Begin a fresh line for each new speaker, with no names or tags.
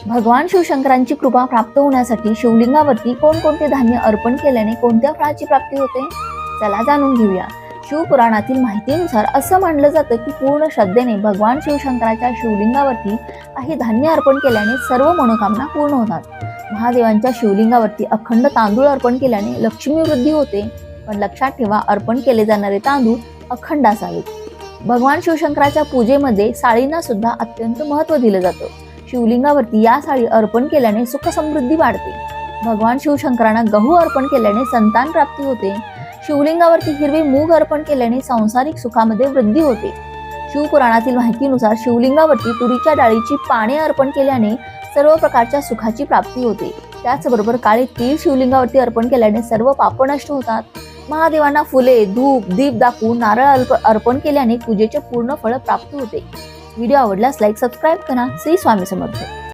भगवान शिवशंकरांची कृपा प्राप्त होण्यासाठी शिवलिंगावरती कोणकोणते धान्य अर्पण केल्याने कोणत्या फळाची प्राप्ती होते, चला जाणून घेऊया। शिवपुराणातील माहितीनुसार असं मानलं जातं की पूर्ण श्रद्धेने भगवान शिवशंकराच्या शिवलिंगावरती काही धान्य अर्पण केल्याने सर्व मनोकामना पूर्ण होतात। महादेवांच्या शिवलिंगावरती अखंड तांदूळ अर्पण केल्याने लक्ष्मी वृद्धी होते, पण लक्षात ठेवा अर्पण केले जाणारे तांदूळ अखंड असावेत। भगवान शिवशंकराच्या पूजेमध्ये साळींना सुद्धा अत्यंत महत्त्व दिलं जातं। शिवलिंगावरती या साळी अर्पण केल्याने सुख समृद्धी वाढते। भगवान शिवशंकरांना गहू अर्पण केल्याने संतान प्राप्ती होते। शिवलिंगावरती हिरवे मूग अर्पण केल्याने सांसारिक सुखामध्ये वृद्धी होते। शिवपुराणातील माहितीनुसार शिवलिंगावरती तुरीच्या डाळीची पाने अर्पण केल्याने सर्व प्रकारच्या सुखाची प्राप्ती होते। त्याचबरोबर काळे तीळ शिवलिंगावरती अर्पण केल्याने सर्व पाप नष्ट होतात। महादेवांना फुले, धूप, दीप दाखवून नारळ अर्पण केल्याने पूजेचे पूर्ण फळ प्राप्त होते। व्हिडिओ आवडल्यास लाईक, सबस्क्राईब करा। श्री स्वामी समर्थ।